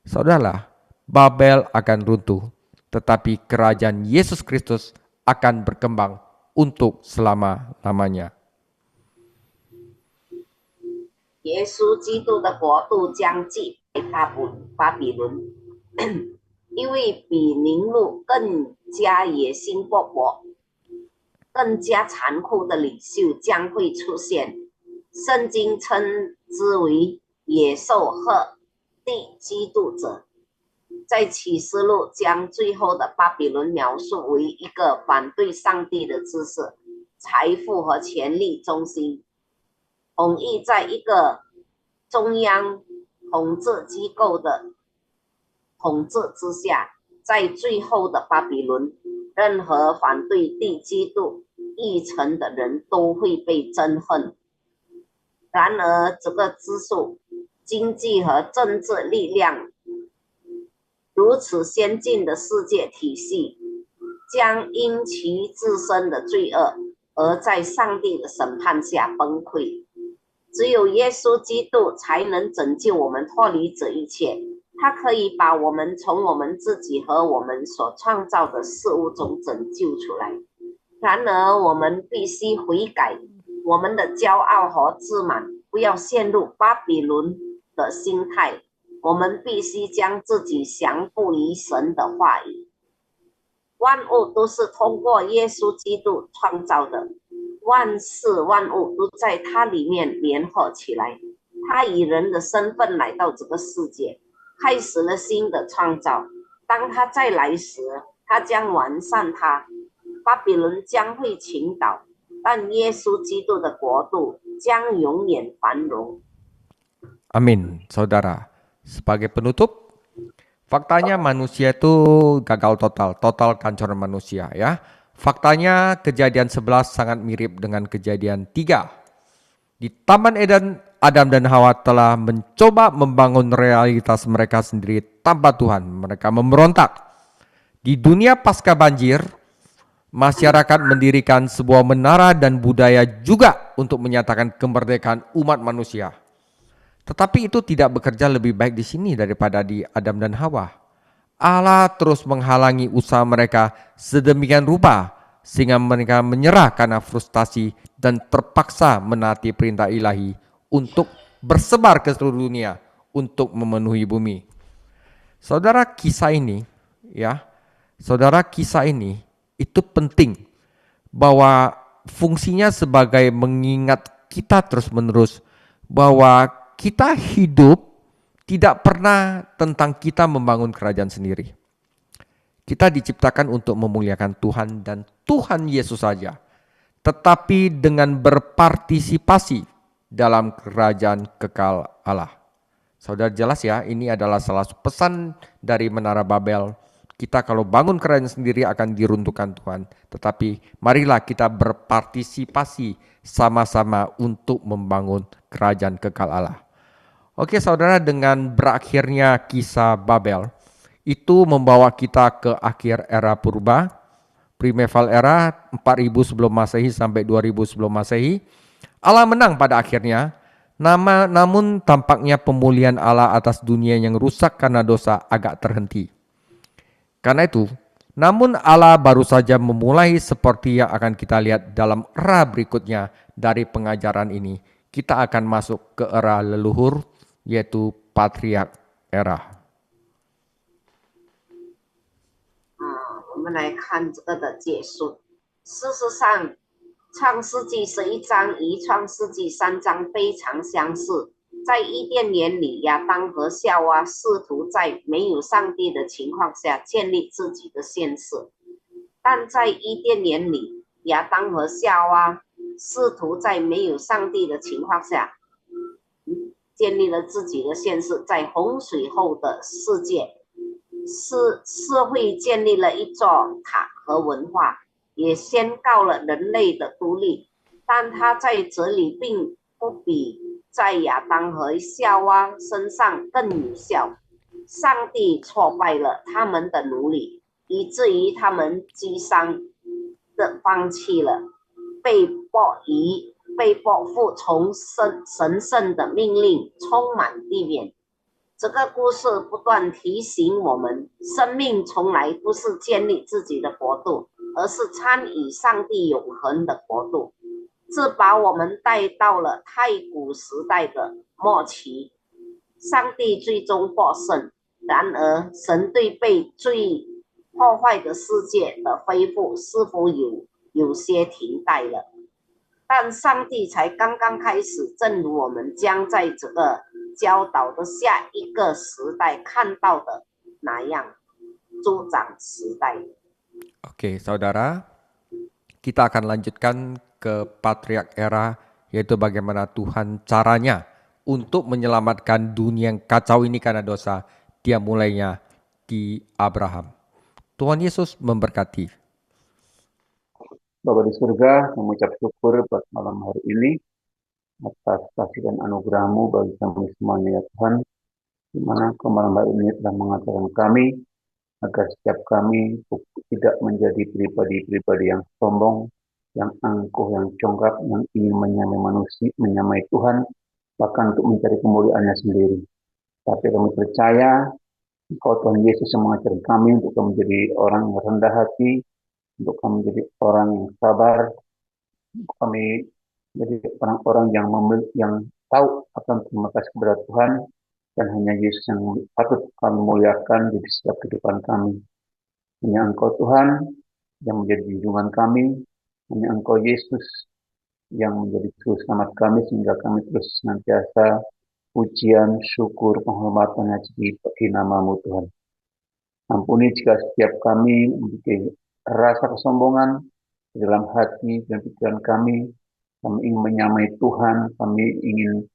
Saudara, Babel akan runtuh, tetapi kerajaan Yesus Kristus akan berkembang untuk selama-lamanya. 耶稣基督的国度将击败巴比伦，因为比宁路更加野心勃勃、更加残酷的领袖将会出现。圣经称之为野兽和地基督者。在启示录将最后的巴比伦描述为一个反对上帝的知识、财富和权力中心。统一在一个中央统治机构的统治之下，在最后的巴比伦，任何反对地基督议程的人都会被憎恨。然而，这个知识、经济和政治力量如此先进的世界体系，将因其自身的罪恶而在上帝的审判下崩溃。只有耶稣基督才能拯救我们脱离这一切，他可以把我们从我们自己和我们所创造的事物中拯救出来。然而我们必须悔改，我们的骄傲和自满不要陷入巴比伦的心态，我们必须将自己降服于神的话语。万物都是通过耶稣基督创造的，万事万物都在他里面联合起来。他以人的身份来到这个世界，开始了新的创造。当他再来时，他将完善它。巴比伦将会倾倒，但耶稣基督的国度将永远繁荣。 Amin, saudara. Sebagai penutup, faktanya manusia itu gagal total kehancuran manusia, ya. Faktanya kejadian 11 sangat mirip dengan kejadian 3. Di Taman Eden, Adam dan Hawa telah mencoba membangun realitas mereka sendiri tanpa Tuhan. Mereka memberontak. Di dunia pasca banjir, masyarakat mendirikan sebuah menara dan budaya juga untuk menyatakan kemerdekaan umat manusia. Tetapi itu tidak bekerja lebih baik di sini daripada di Adam dan Hawa. Allah terus menghalangi usaha mereka sedemikian rupa sehingga mereka menyerah karena frustasi dan terpaksa menaati perintah ilahi untuk bersebar ke seluruh dunia untuk memenuhi bumi. Saudara, kisah ini itu penting bahwa fungsinya sebagai mengingat kita terus-menerus bahwa kita hidup tidak pernah tentang kita membangun kerajaan sendiri. Kita diciptakan untuk memuliakan Tuhan dan Tuhan Yesus saja, tetapi dengan berpartisipasi dalam kerajaan kekal Allah. Saudara, jelas ya, ini adalah salah satu pesan dari Menara Babel. Kita kalau bangun kerajaan sendiri akan diruntuhkan Tuhan. Tetapi marilah kita berpartisipasi sama-sama untuk membangun kerajaan kekal Allah. Oke saudara, dengan berakhirnya kisah Babel, itu membawa kita ke akhir era purba, Primeval era 4000 sebelum Masehi sampai 2000 sebelum Masehi. Allah menang pada akhirnya. Namun tampaknya pemulihan Allah atas dunia yang rusak karena dosa agak terhenti. Karena itu, namun Allah baru saja memulai seperti yang akan kita lihat dalam era berikutnya dari pengajaran ini. Kita akan masuk ke era leluhur, yaitu patriark era. 我们来看这个的解说。事实上，创世纪11章与创世纪3章非常相似。在伊甸园里，亚当和夏娃试图在没有上帝的情况下建立自己的现世，但在伊甸园里，亚当和夏娃试图在没有上帝的情况下建立了自己的现世。在洪水后的世界，社会建立了一座塔和文化，也宣告了人类的独立，但它在这里并不比在亚当和夏娃身上更有效。上帝挫败了他们的努力，以至于他们沮丧的放弃了，被迫服从神圣的命令，充满地面。这个故事不断提醒我们，生命从来不是建立自己的国度，而是参与上帝永恒的国度。这把我们带到了太古时代的末期，上帝最终获胜。然而，神对被罪破坏的世界的恢复似乎有些停滞了。但上帝才刚刚开始，正如我们将在这个教导的下一个时代看到的那样，助长时代。Oke, saudara, kita akan lanjutkan ke patriark era, yaitu bagaimana Tuhan caranya untuk menyelamatkan dunia yang kacau ini karena dosa. Dia mulainya di Abraham. Tuhan Yesus memberkati. Bapa di surga, mengucap syukur buat malam hari ini atas kasih dan anugerah-Mu bagi kami semuanya ya Tuhan, di mana Kau malam hari ini telah mengajarkan kami agar setiap kami tidak menjadi pribadi-pribadi yang sombong, yang angkuh, yang congkak, yang ingin menyamai manusia, menyamai Tuhan, bahkan untuk mencari kemuliaannya sendiri. Tapi kami percaya Engkau Tuhan Yesus yang mengajarkan kami untuk kami menjadi orang yang rendah hati, untuk kami menjadi orang yang sabar, untuk kami menjadi orang-orang yang tahu akan terima kasih kepada Tuhan, dan hanya Yesus yang patut kami muliakan di setiap kehidupan kami. Hanya Engkau Tuhan yang menjadi junjungan kami, hanya Engkau Yesus yang menjadi juru selamat kami, sehingga kami terus senantiasa pujian, syukur, penghormatan bagi nama-Mu Tuhan. Ampuni jika setiap kami memiliki rasa kesombongan di dalam hati dan pikiran kami ingin menyamai Tuhan, kami ingin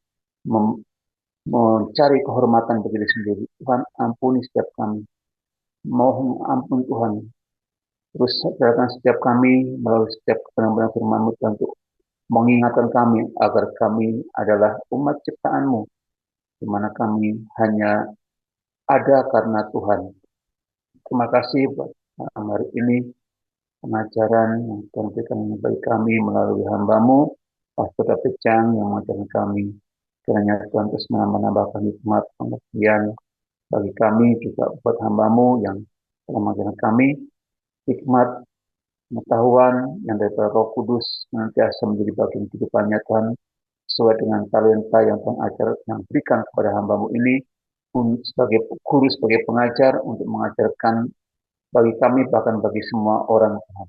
mencari kehormatan bagi diri sendiri. Tuhan, ampuni setiap kami. Mohon ampun Tuhan. Terus serahkan setiap kami melalui setiap kebenaran firman-Mu untuk mengingatkan kami agar kami adalah umat ciptaan-Mu, di mana kami hanya ada karena Tuhan. Terima kasih buat hari ini, pengajaran yang Tuhan berikan bagi kami melalui hamba-Mu, Pastor David Chang, yang mengajarkan kami. Kiranya Tuhan terus menambahkan hikmat pengertian bagi kami, juga buat hamba-Mu yang telah mengajarkan kami, hikmat, pengetahuan yang dari Roh Kudus senantiasa menjadi bagian kehidupannya Tuhan, sesuai dengan talenta yang Tuhan ajar, yang berikan kepada hamba-Mu ini, sebagai guru, sebagai pengajar, untuk mengajarkan bagi kami, bahkan bagi semua orang Tuhan.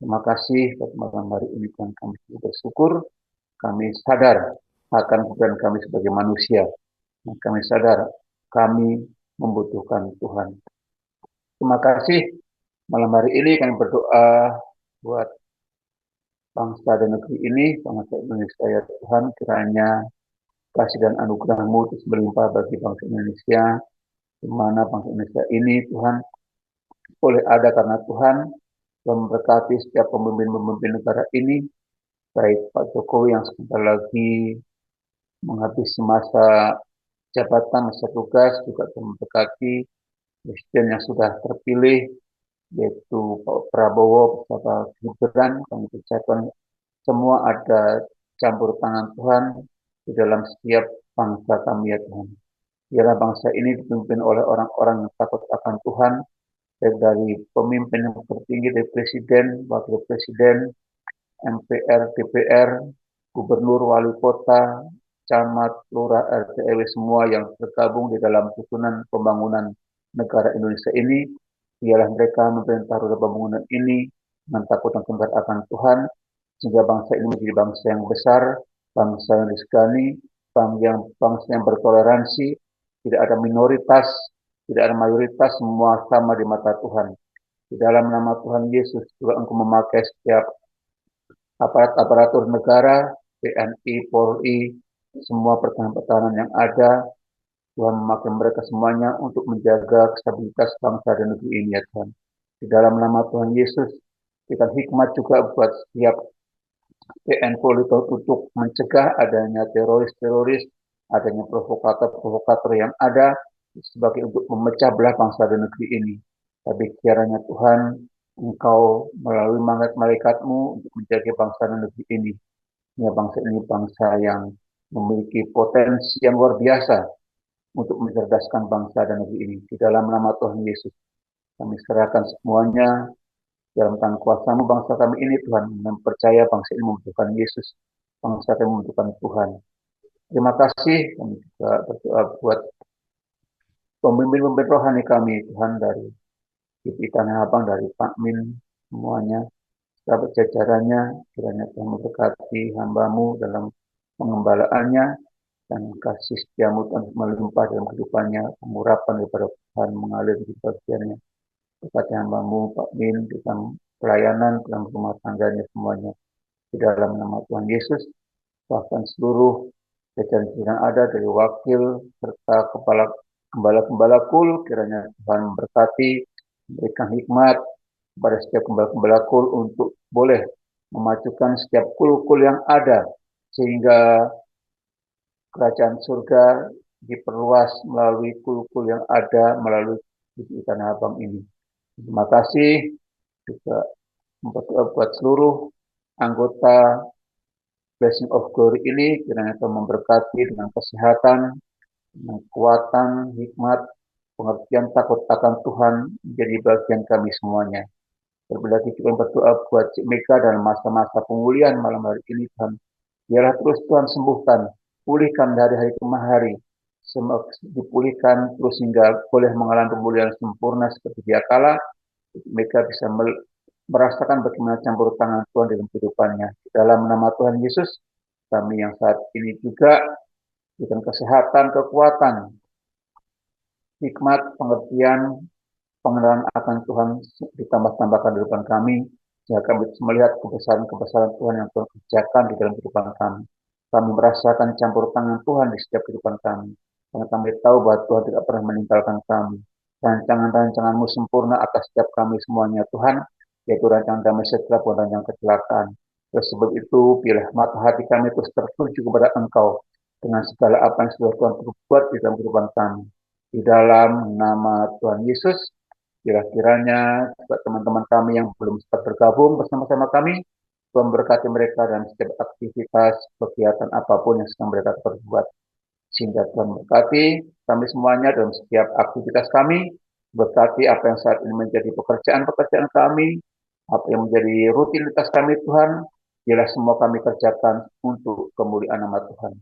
Terima kasih buat malam hari ini Tuhan, kami bersyukur, kami sadar akan keberadaan kami sebagai manusia, dan kami sadar kami membutuhkan Tuhan. Terima kasih, malam hari ini kami berdoa buat bangsa dan negeri ini, bangsa Indonesia ya Tuhan, kiranya kasih dan anugerah-Mu terus berlimpah bagi bangsa Indonesia, di mana bangsa Indonesia ini Tuhan boleh ada karena Tuhan, yang memberkati setiap pemimpin-pemimpin negara ini, baik Pak Jokowi yang sebentar lagi menghabisi masa jabatan, masa tugas, juga memberkati Presiden yang sudah terpilih, yaitu Pak Prabowo beserta Gibran. Kami percayakan semua ada campur tangan Tuhan di dalam setiap bangsa kami ya Tuhan. Biarlah bangsa ini dipimpin oleh orang-orang yang takut akan Tuhan, baik dari pemimpin yang tertinggi, dari presiden, wakil presiden, MPR, DPR, gubernur, wali kota, camat, lurah, RT, RW, semua yang tergabung di dalam susunan pembangunan negara Indonesia ini. Biarlah mereka memerintah roda pembangunan ini dengan takut dan gentar akan Tuhan, sehingga bangsa ini menjadi bangsa yang besar, bangsa yang disegani, bangsa yang bertoleransi, tidak ada minoritas, tidak ada mayoritas, semua sama di mata Tuhan. Di dalam nama Tuhan Yesus juga Engkau memakai setiap aparatur negara, TNI, Polri, semua pertahanan-pertahanan yang ada. Tuhan memakai mereka semuanya untuk menjaga stabilitas bangsa dan negeri ini ya Tuhan. Di dalam nama Tuhan Yesus, kita hikmat juga buat setiap TNI Polri untuk mencegah adanya teroris-teroris, adanya provokator-provokator yang ada sebagai untuk memecah belah bangsa dan negeri ini. Tapi kiranya Tuhan, Engkau melalui malaikat-Mu untuk menjaga bangsa dan negeri ini. Ya, bangsa ini bangsa yang memiliki potensi yang luar biasa untuk mencerdaskan bangsa dan negeri ini. Di dalam nama Tuhan Yesus, kami serahkan semuanya dalam tangan kuasa-Mu bangsa kami ini Tuhan, dan percaya bangsa ini membutuhkan Yesus, bangsa kami membutuhkan Tuhan. Terima kasih, kami juga berdoa buat pemimpin-pemimpin rohani kami Tuhan, dari GPI Tanah Abang, dari Pak Min, semuanya, sahabat jajarannya, kiranya Tuhan memberkati hamba-Mu dalam pengembalaannya, dan kasih setia-Mu Tuhan melimpah dalam kehidupannya, pengurapan daripada Tuhan mengalir di bagiannya. Berkati hamba-Mu Pak Min dalam pelayanan, dalam rumah tangganya semuanya. Di dalam nama Tuhan Yesus, bahkan seluruh jajaran yang ada dari wakil serta kepala gembala-gembala kul, kiranya Tuhan memberkati, memberikan hikmat kepada setiap gembala-gembala kul untuk boleh memajukan setiap kul-kul yang ada, sehingga kerajaan surga diperluas melalui kul-kul yang ada melalui GPI Tanah Abang ini. Terima kasih juga buat seluruh anggota Blessing of Glory ini, kiranya Tuhan memberkati dengan kesehatan, dengan kekuatan, hikmat, pengertian takut akan Tuhan menjadi bagian kami semuanya. Terlebih lagi kita berdoa buat Cik Mega dalam masa-masa pemulihan malam hari ini Tuhan. Biarlah terus Tuhan sembuhkan, pulihkan dari hari ke hari, dipulihkan terus hingga boleh mengalami pemulihan sempurna seperti dia kala. Mereka bisa merasakan bagaimana campur tangan Tuhan dalam kehidupannya. Dalam nama Tuhan Yesus, kami yang saat ini juga berikan kesehatan, kekuatan, hikmat, pengertian, pengenalan akan Tuhan ditambah-tambahkan di depan kami, sehingga kami bisa melihat kebesaran-kebesaran Tuhan yang Tuhan kerjakan di dalam kehidupan kami. Kami merasakan campur tangan Tuhan di setiap kehidupan kami, karena kami tahu bahwa Tuhan tidak pernah meninggalkan kami. Rancangan-rancangan-Mu sempurna atas setiap kami semuanya Tuhan, yaitu rancangan damai sejahtera bukan rancangan kecelakaan. Oleh sebab itu, biarlah mata hati kami terus tertuju kepada Engkau dengan segala apa yang sudah Tuhan berbuat di dalam kehidupan kami. Di dalam nama Tuhan Yesus, kiranya teman-teman kami yang belum sempat bergabung bersama-sama kami, Tuhan berkati mereka dalam setiap aktivitas, kegiatan apapun yang sedang mereka perbuat. Sehingga Tuhan berkati kami semuanya dalam setiap aktivitas kami, berkati apa yang saat ini menjadi pekerjaan-pekerjaan kami, apa yang menjadi rutinitas kami Tuhan, biarlah semua kami kerjakan untuk kemuliaan nama Tuhan.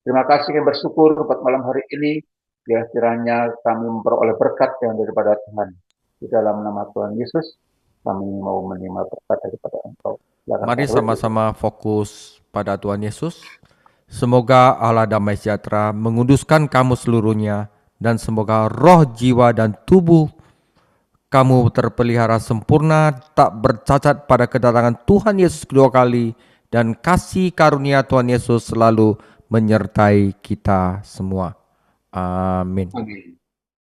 Terima kasih kami bersyukur buat malam hari ini, biar kiranya kami memperoleh berkat yang daripada Tuhan. Di dalam nama Tuhan Yesus, kami mau menerima berkat daripada Engkau. Mari sama-sama fokus pada Tuhan Yesus. Semoga Allah damai sejahtera menguduskan kamu seluruhnya, dan semoga roh, jiwa, dan tubuh kamu terpelihara sempurna, tak bercacat pada kedatangan Tuhan Yesus kedua kali, dan kasih karunia Tuhan Yesus selalu menyertai kita semua. Amin. Amin.